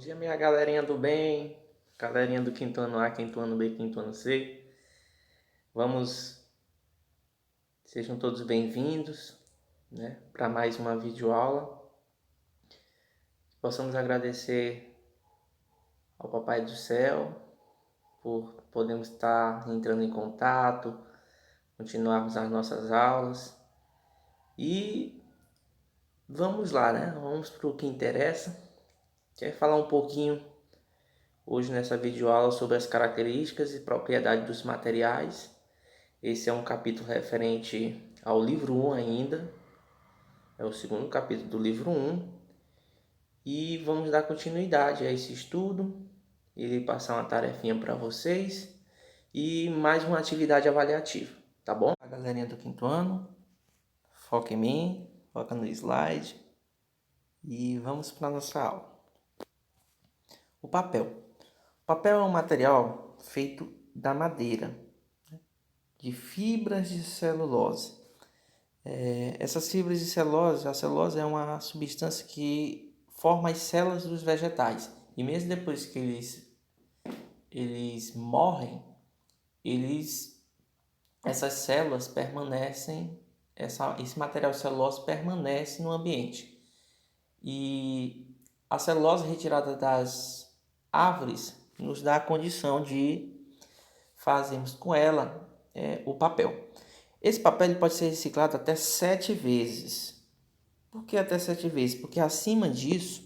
dia, minha galerinha do bem, galerinha do quinto ano A, quinto ano B, quinto ano C. Sejam todos bem-vindos, né, para mais uma videoaula. Possamos agradecer ao Papai do Céu por podermos estar entrando em contato, continuarmos as nossas aulas. E vamos lá, né? Vamos para o que interessa. Quero falar um pouquinho hoje nessa videoaula sobre as características e propriedades dos materiais. Esse é um capítulo referente ao livro 1 ainda. É o segundo capítulo do livro 1. E vamos dar continuidade a esse estudo. Irei passar uma tarefinha para vocês e mais uma atividade avaliativa, tá bom? A galerinha do quinto ano, foca em mim, foca no slide e vamos para a nossa aula. O papel. O papel é um material feito da madeira, de fibras de celulose. Essas fibras de celulose, a celulose é uma substância que forma as células dos vegetais. E mesmo depois que eles morrem, essas células permanecem, esse material celulose permanece no ambiente. E a celulose retirada das árvores nos dá a condição de fazermos com ela o papel. Esse papel ele pode ser reciclado até 7 vezes. Por que até 7 vezes? Porque acima disso,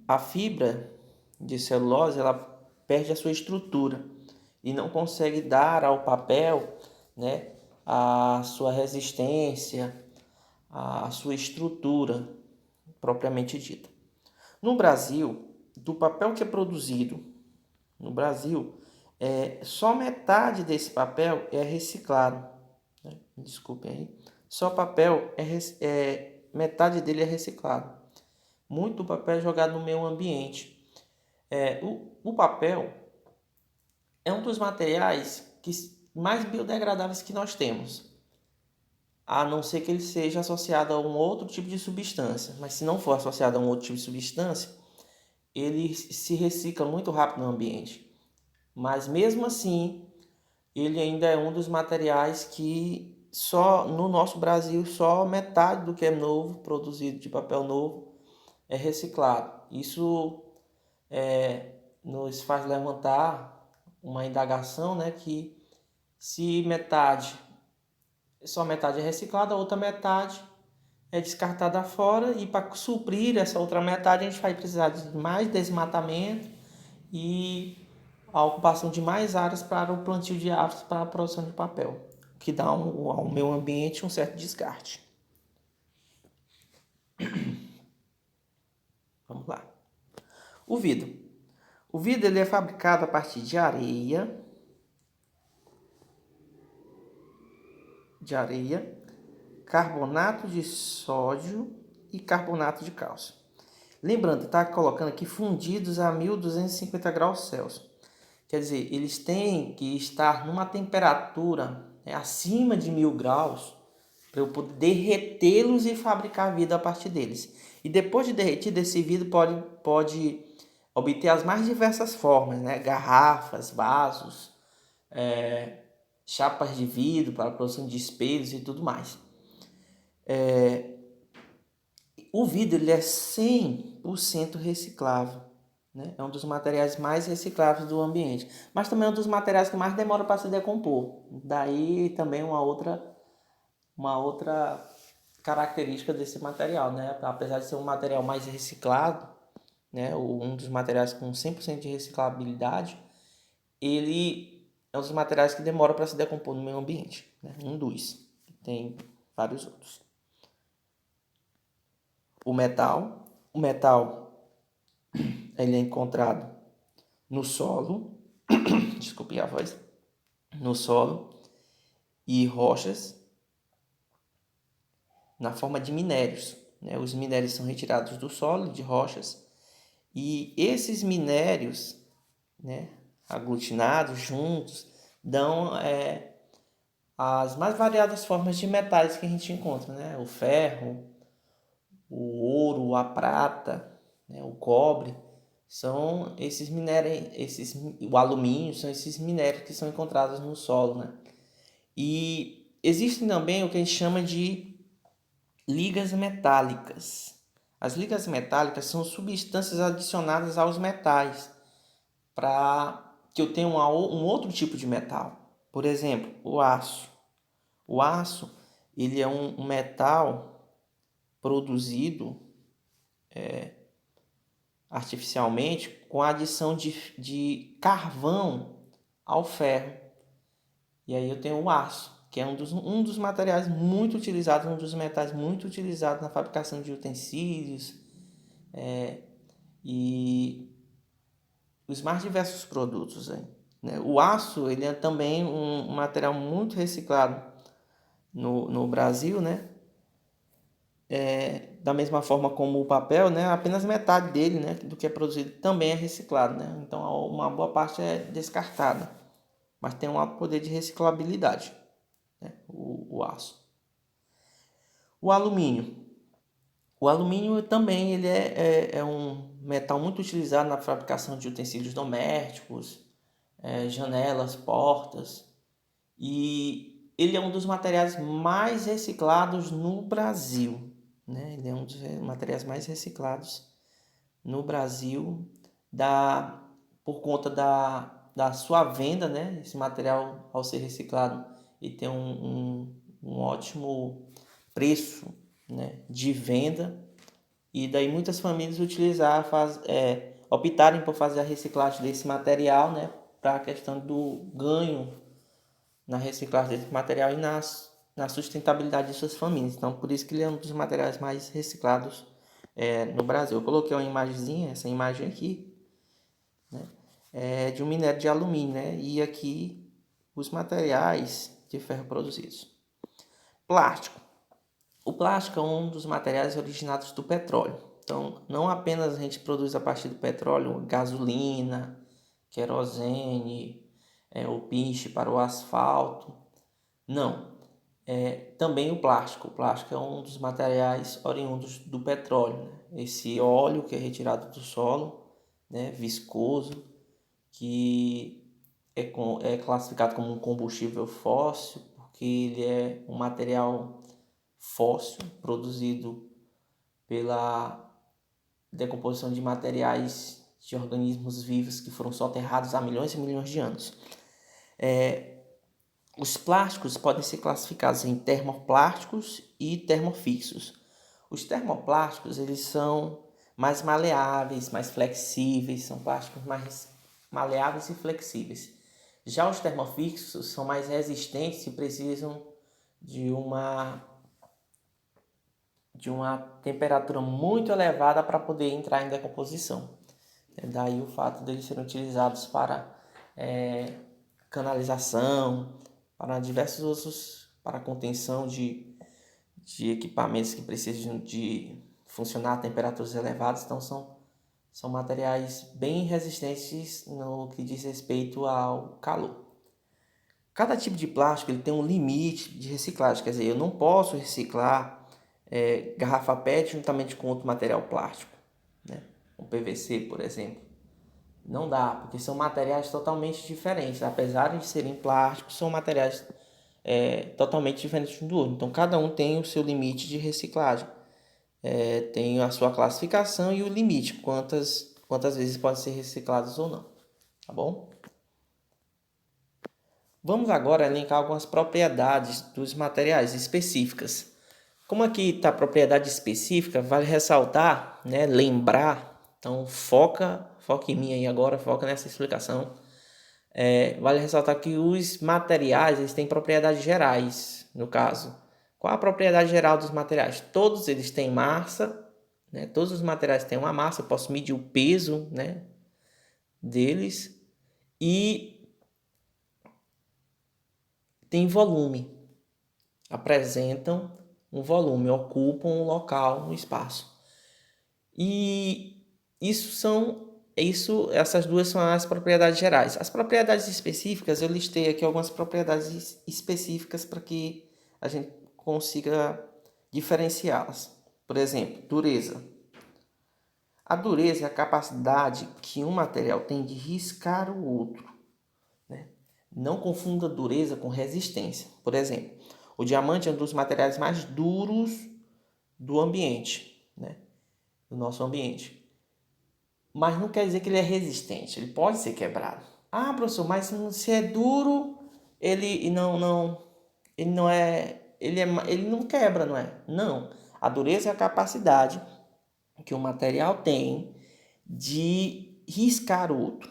a fibra de celulose ela perde a sua estrutura e não consegue dar ao papel, né, a sua resistência, a sua estrutura propriamente dita. No Brasil, do papel que é produzido no Brasil, só metade desse papel é reciclado. Né? Desculpem aí. Só papel metade dele é reciclado. Muito do papel é jogado no meio ambiente. O papel é um dos materiais mais biodegradáveis que nós temos. A não ser que ele seja associado a um outro tipo de substância. Mas se não for associado a um outro tipo de substância, ele se recicla muito rápido no ambiente. Mas mesmo assim, ele ainda é um dos materiais que só no nosso Brasil só metade do que é novo, produzido de papel novo, é reciclado. Isso nos faz levantar uma indagação, né, que se só metade é reciclada, a outra metade é descartada fora, e para suprir essa outra metade a gente vai precisar de mais desmatamento e a ocupação de mais áreas para o plantio de árvores para a produção de papel, que dá ao meio ambiente um certo descarte. Vamos lá. O vidro. O vidro ele é fabricado a partir de areia, carbonato de sódio e carbonato de cálcio. Lembrando, está colocando aqui fundidos a 1250 graus Celsius. Quer dizer, eles têm que estar numa temperatura acima de 1000 graus para eu poder derretê-los e fabricar vidro a partir deles. E depois de derretido, esse vidro pode obter as mais diversas formas, né? Garrafas, vasos, chapas de vidro para a produção de espelhos e tudo mais. O vidro ele é 100% reciclável. Né? É um dos materiais mais recicláveis do ambiente. Mas também é um dos materiais que mais demora para se decompor. Daí também uma outra característica desse material. Né? Apesar de ser um material mais reciclado, né? Um dos materiais com 100% de reciclabilidade, ele é um dos materiais que demora para se decompor no meio ambiente. Né? Um dos. Tem vários outros. O metal ele é encontrado no solo, desculpe a voz, no solo e rochas na forma de minérios. Né? Os minérios são retirados do solo, de rochas, e esses minérios, né, aglutinados, juntos, dão as mais variadas formas de metais que a gente encontra. Né? O ferro, o ouro, a prata, né, o cobre, são o alumínio, são esses minérios que são encontrados no solo, né? E existem também o que a gente chama de ligas metálicas. As ligas metálicas são substâncias adicionadas aos metais para que eu tenha um outro tipo de metal. Por exemplo, o aço. O aço, ele é um metal produzido artificialmente com a adição de carvão ao ferro. E aí eu tenho o aço, que é um dos materiais muito utilizados, um dos metais muito utilizados na fabricação de utensílios e os mais diversos produtos aí, né? O aço, ele é também um material muito reciclado no Brasil, né? Da mesma forma como o papel, né? Apenas metade dele, né, do que é produzido também é reciclado, né? Então uma boa parte é descartada, mas tem um alto poder de reciclabilidade, né? O aço. O alumínio. O alumínio também ele é um metal muito utilizado na fabricação de utensílios domésticos, janelas, portas, e ele é um dos materiais mais reciclados no Brasil, né? Ele é um dos materiais mais reciclados no Brasil por conta da sua venda, né? Esse material, ao ser reciclado, ele tem um ótimo preço, né, de venda, e daí muitas famílias optarem por fazer a reciclagem desse material, né, para a questão do ganho na reciclagem desse material e na sustentabilidade de suas famílias. Então, por isso que ele é um dos materiais mais reciclados no Brasil. Eu coloquei uma imagenzinha, essa imagem aqui, né, é de um minério de alumínio, né, e aqui os materiais de ferro produzidos. Plástico. O plástico é um dos materiais originados do petróleo. Então, não apenas a gente produz a partir do petróleo gasolina, querosene, o piche para o asfalto. Não. Também o plástico. O plástico é um dos materiais oriundos do petróleo, né? Esse óleo que é retirado do solo, né, viscoso, que é classificado como um combustível fóssil, porque ele é um material fóssil produzido pela decomposição de materiais de organismos vivos que foram soterrados há milhões e milhões de anos. Os plásticos podem ser classificados em termoplásticos e termofixos. Os termoplásticos, eles são mais maleáveis, mais flexíveis, são plásticos mais maleáveis e flexíveis. Já os termofixos são mais resistentes e precisam de uma temperatura muito elevada para poder entrar em decomposição. Daí o fato deles serem utilizados para canalização, para diversos outros, para contenção de equipamentos que precisam de funcionar a temperaturas elevadas. Então são materiais bem resistentes no que diz respeito ao calor. Cada tipo de plástico ele tem um limite de reciclagem, quer dizer, eu não posso reciclar garrafa PET juntamente com outro material plástico, né? O PVC, por exemplo. Não dá, porque são materiais totalmente diferentes. Apesar de serem plásticos, são materiais totalmente diferentes um do outro. Então, cada um tem o seu limite de reciclagem. Tem a sua classificação e o limite, quantas vezes podem ser reciclados ou não. Tá bom? Vamos agora elencar algumas propriedades dos materiais específicas. Como aqui está propriedade específica, vale ressaltar, né, lembrar. Então, foca em mim aí agora, foca nessa explicação. Vale ressaltar que os materiais eles têm propriedades gerais, no caso. Qual a propriedade geral dos materiais? Todos eles têm massa, né? Todos os materiais têm uma massa, eu posso medir o peso, né, deles, e tem volume, apresentam um volume, ocupam um local, um espaço. E essas duas são as propriedades gerais. As propriedades específicas, eu listei aqui algumas propriedades específicas para que a gente consiga diferenciá-las. Por exemplo, dureza. A dureza é a capacidade que um material tem de riscar o outro, né? Não confunda dureza com resistência. Por exemplo, o diamante é um dos materiais mais duros do ambiente, né? Do nosso ambiente. Mas não quer dizer que ele é resistente, ele pode ser quebrado. Ah, professor, mas se é duro, ele ele não quebra, não é? Não. A dureza é a capacidade que o material tem de riscar o outro.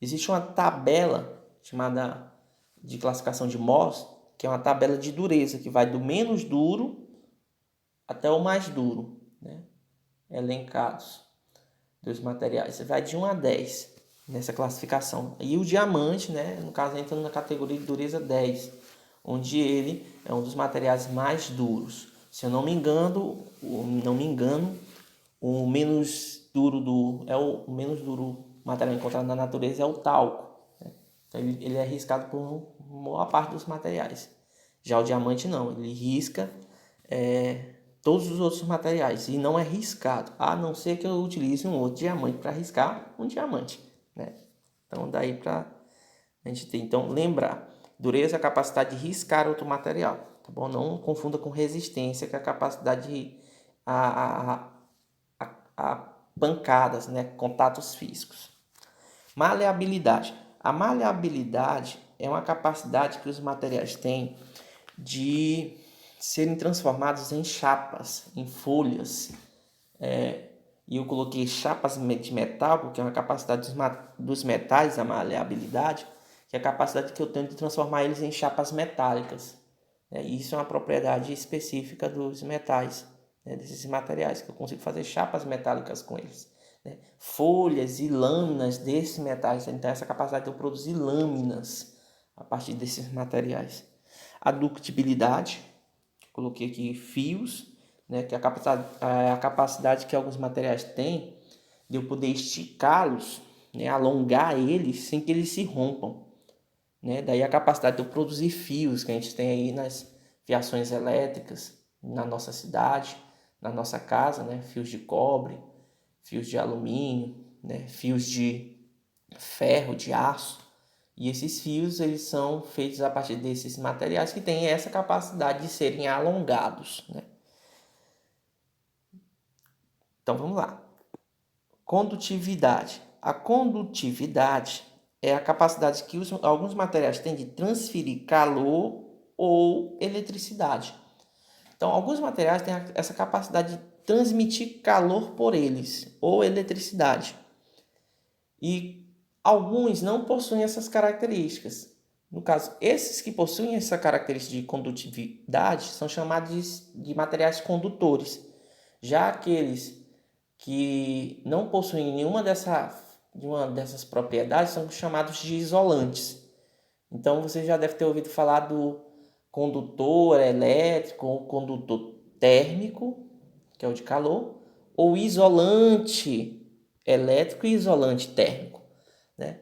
Existe uma tabela chamada de classificação de Mohs, que é uma tabela de dureza, que vai do menos duro até o mais duro, né? Elencados dos materiais. Você vai de 1 a 10 nessa classificação. E o diamante, né, no caso, entra na categoria de dureza 10, onde ele é um dos materiais mais duros. Se eu não me engano, o menos duro o menos duro material encontrado na natureza é o talco, né? Então ele é riscado por maior parte dos materiais. Já o diamante não, ele risca todos os outros materiais e não é riscado, a não ser que eu utilize um outro diamante para riscar um diamante, né? Então daí para a gente ter, então lembrar, dureza é a capacidade de riscar outro material, tá bom? Não confunda com resistência, que é a capacidade de a pancadas, né? Contatos físicos. Maleabilidade. A maleabilidade é uma capacidade que os materiais têm de serem transformados em chapas, em folhas. E eu coloquei chapas de metal, porque é uma capacidade dos metais, a maleabilidade, que é a capacidade que eu tenho de transformar eles em chapas metálicas. Isso é uma propriedade específica dos metais, né, desses materiais, que eu consigo fazer chapas metálicas com eles, né? Folhas e lâminas desses metais, então essa capacidade de eu produzir lâminas a partir desses materiais. A ductibilidade, coloquei aqui fios, né, que é a capacidade que alguns materiais têm de eu poder esticá-los, né, alongar eles sem que eles se rompam, né? Daí a capacidade de eu produzir fios que a gente tem aí nas fiações elétricas na nossa cidade, na nossa casa, né? Fios de cobre, fios de alumínio, né? Fios de ferro, de aço. E esses fios, eles são feitos a partir desses materiais que têm essa capacidade de serem alongados, né? Então vamos lá. Condutividade. A condutividade é a capacidade que alguns materiais têm de transferir calor ou eletricidade. Então, alguns materiais têm essa capacidade de transmitir calor por eles ou eletricidade. E alguns não possuem essas características. No caso, esses que possuem essa característica de condutividade são chamados de materiais condutores. Já aqueles que não possuem nenhuma dessas propriedades são chamados de isolantes. Então você já deve ter ouvido falar do condutor elétrico ou condutor térmico, que é o de calor, ou isolante elétrico e isolante térmico, né?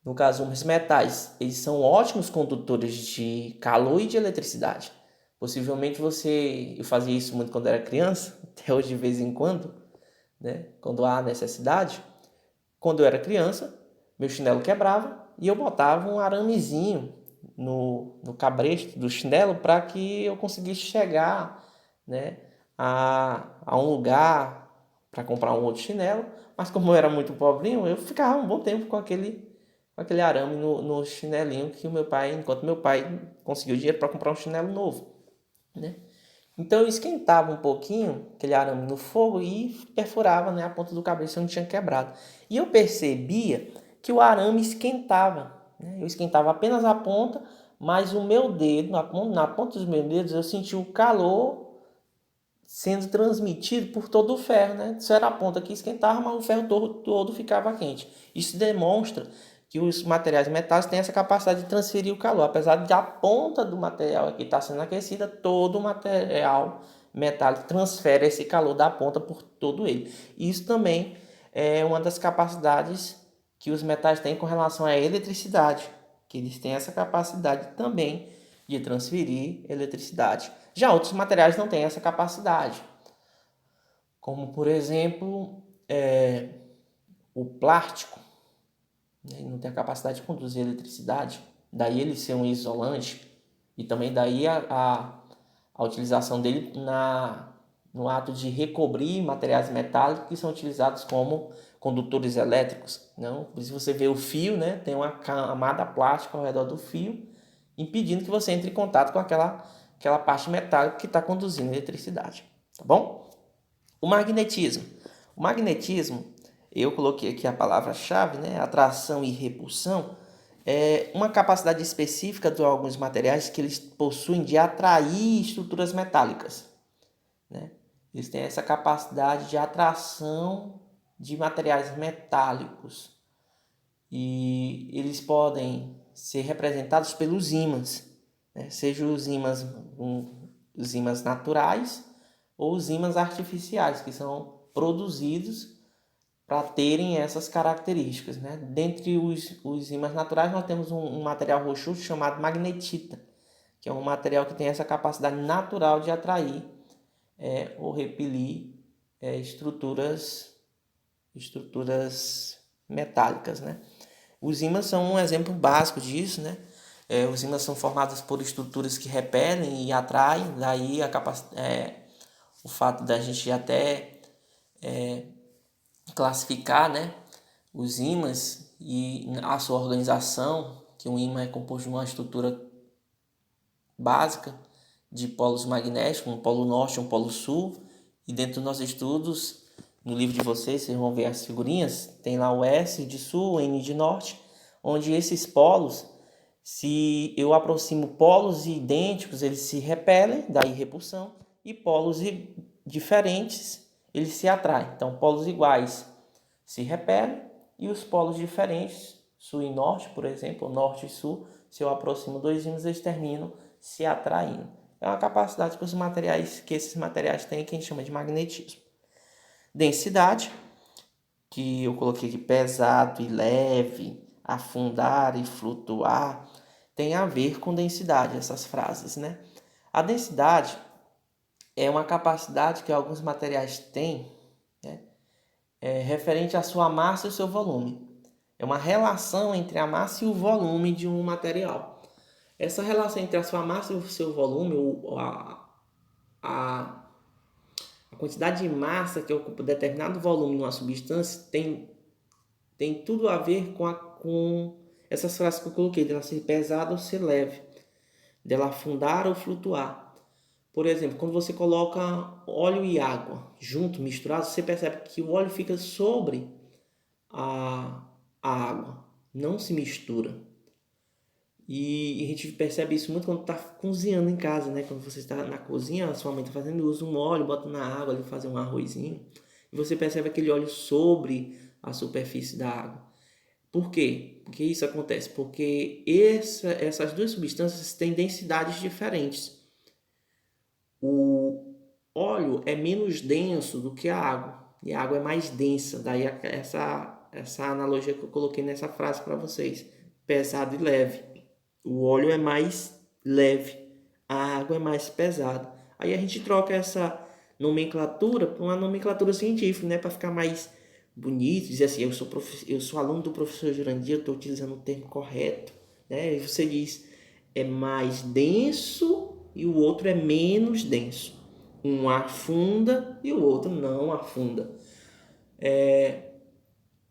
No caso, os metais, eles são ótimos condutores de calor e de eletricidade. Possivelmente eu fazia isso muito quando era criança, até hoje de vez em quando, né? Quando há necessidade. Quando eu era criança, meu chinelo quebrava e eu botava um aramezinho no cabresto do chinelo para que eu conseguisse chegar, né, a um lugar para comprar um outro chinelo. Mas como eu era muito pobrinho, eu ficava um bom tempo com aquele arame no chinelinho que enquanto meu pai conseguiu dinheiro para comprar um chinelo novo, né? Então eu esquentava um pouquinho aquele arame no fogo e perfurava, né, a ponta do cabresto se eu não tinha quebrado. E eu percebia que o arame esquentava, né? Eu esquentava apenas a ponta, mas o meu dedo, na ponta dos meus dedos, eu sentia o calor sendo transmitido por todo o ferro, né? Isso era a ponta que esquentava, mas o ferro todo ficava quente. Isso demonstra que os materiais metálicos têm essa capacidade de transferir o calor. Apesar de a ponta do material aqui estar sendo aquecida, todo o material metálico transfere esse calor da ponta por todo ele. Isso também é uma das capacidades que os metais têm com relação à eletricidade, que eles têm essa capacidade também de transferir eletricidade. Já outros materiais não têm essa capacidade, como por exemplo o plástico, né, não tem a capacidade de conduzir eletricidade, daí ele ser um isolante, e também daí a utilização dele no ato de recobrir materiais metálicos que são utilizados como condutores elétricos. Não? Se você vê o fio, né, tem uma camada plástica ao redor do fio, impedindo que você entre em contato com aquela parte metálica que está conduzindo eletricidade. Tá bom? O magnetismo. O magnetismo, eu coloquei aqui a palavra-chave, né, atração e repulsão, é uma capacidade específica de alguns materiais que eles possuem de atrair estruturas metálicas, né? Eles têm essa capacidade de atração de materiais metálicos e eles podem ser representados pelos ímãs, né? Seja os ímãs naturais ou os ímãs artificiais, que são produzidos para terem essas características, né? Dentre os ímãs naturais, nós temos um material rochoso chamado magnetita, que é um material que tem essa capacidade natural de atrair ou repelir estruturas metálicas, né? Os ímãs são um exemplo básico disso, né? Os ímãs são formados por estruturas que repelem e atraem, daí o fato da gente até classificar, né, os ímãs e a sua organização, que um ímã é composto de uma estrutura básica de polos magnéticos, um polo norte e um polo sul, e dentro dos nossos estudos, no livro de vocês vão ver as figurinhas, tem lá o S de sul, o N de norte, onde esses polos, se eu aproximo polos idênticos, eles se repelem, daí repulsão, e polos diferentes, eles se atraem. Então, polos iguais se repelem e os polos diferentes, sul e norte, por exemplo, norte e sul, se eu aproximo dois ímãs, eles terminam se atraindo. É uma capacidade que esses materiais têm, que a gente chama de magnetismo. Densidade, que eu coloquei aqui pesado e leve, afundar e flutuar, tem a ver com densidade, essas frases, né? A densidade é uma capacidade que alguns materiais têm, né, referente à sua massa e o seu volume. É uma relação entre a massa e o volume de um material. Essa relação entre a sua massa e o seu volume, a quantidade de massa que ocupa determinado volume de uma substância, tem tudo a ver com essas frases que eu coloquei, dela ser pesada ou ser leve, dela afundar ou flutuar. Por exemplo, quando você coloca óleo e água junto, misturados, você percebe que o óleo fica sobre a água, não se mistura. E a gente percebe isso muito quando está cozinhando em casa, né? Quando você está na cozinha, a sua mãe está fazendo, usa um óleo, bota na água ali, fazer um arrozinho, e você percebe aquele óleo sobre a superfície da água. Por quê? Porque isso acontece? Porque essas duas substâncias têm densidades diferentes. O óleo é menos denso do que a água, e a água é mais densa. Daí essa analogia que eu coloquei nessa frase para vocês, pesado e leve. O óleo é mais leve, a água é mais pesada. Aí a gente troca essa nomenclatura por uma nomenclatura científica, né, para ficar mais bonito, dizer assim, eu sou aluno do professor Jurandir, eu estou utilizando o termo correto, né? E você diz, é mais denso e o outro é menos denso. Um afunda e o outro não afunda.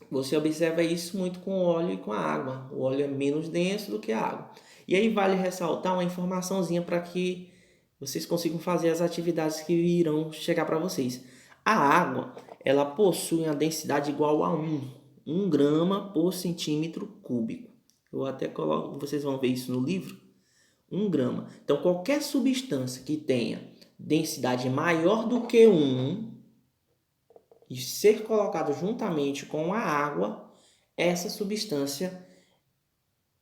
Você observa isso muito com o óleo e com a água. O óleo é menos denso do que a água. E aí vale ressaltar uma informaçãozinha para que vocês consigam fazer as atividades que irão chegar para vocês. A água, ela possui uma densidade igual a 1 grama por centímetro cúbico. Eu até coloco, vocês vão ver isso no livro. 1 grama. Então, qualquer substância que tenha densidade maior do que 1 e ser colocado juntamente com a água, essa substância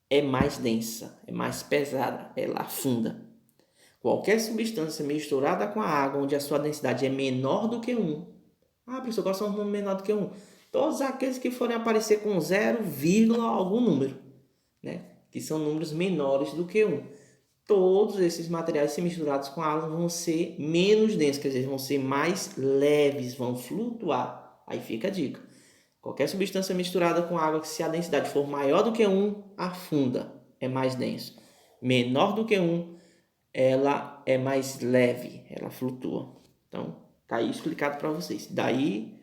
é mais densa, é mais pesada, ela afunda. Qualquer substância misturada com a água, onde a sua densidade é menor do que 1, professor, quais são os números menores do que 1? Todos aqueles que forem aparecer com 0, algum número, né? Que são números menores do que 1. Todos esses materiais, se misturados com a água, vão ser menos densos, quer dizer, vão ser mais leves, vão flutuar. Aí fica a dica. Qualquer substância misturada com água que se a densidade for maior do que 1, afunda, é mais denso. Menor do que 1, ela é mais leve, ela flutua. Então, tá aí explicado para vocês. Daí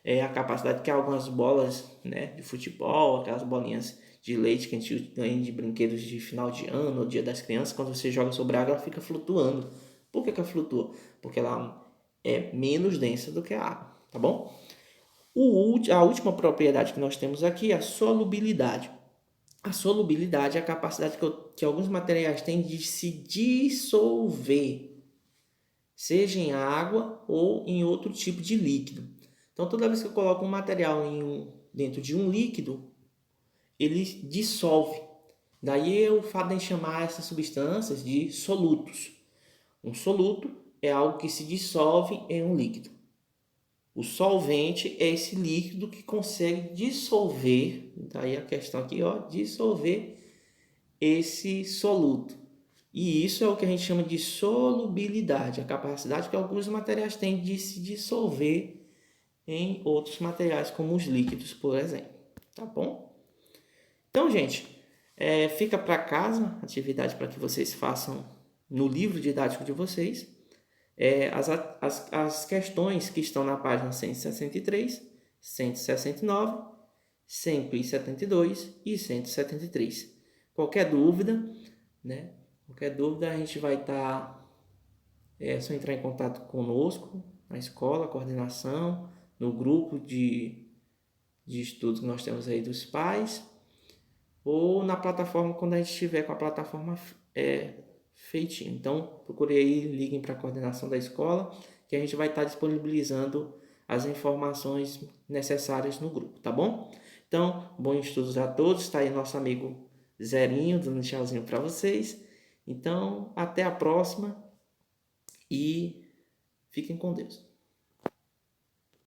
é a capacidade que algumas bolas, né, de futebol, aquelas bolinhas de leite que a gente ganha de brinquedos de final de ano, ou dia das crianças, quando você joga sobre a água, ela fica flutuando. Por que ela flutua? Porque ela é menos densa do que a água, tá bom? A última propriedade que nós temos aqui é a solubilidade. A solubilidade é a capacidade que alguns materiais têm de se dissolver, seja em água ou em outro tipo de líquido. Então, toda vez que eu coloco um material dentro de um líquido, ele dissolve. Daí o fato de chamar essas substâncias de solutos. Um soluto é algo que se dissolve em um líquido. O solvente é esse líquido que consegue dissolver, daí a questão aqui, ó, dissolver esse soluto. E isso é o que a gente chama de solubilidade, a capacidade que alguns materiais têm de se dissolver em outros materiais, como os líquidos, por exemplo. Tá bom? Então, gente, fica para casa atividade para que vocês façam no livro didático de vocês. As questões que estão na página 163, 169, 172 e 173. Qualquer dúvida, né? Qualquer dúvida a gente vai estar... É só entrar em contato conosco, na escola, coordenação, no grupo de estudos que nós temos aí dos pais, ou na plataforma quando a gente estiver com a plataforma feitinho. Então, procure aí, liguem para a coordenação da escola, que a gente vai estar disponibilizando as informações necessárias no grupo, tá bom? Então, bons estudos a todos. Está aí nosso amigo Zerinho, dando um tchauzinho para vocês. Então, até a próxima e fiquem com Deus.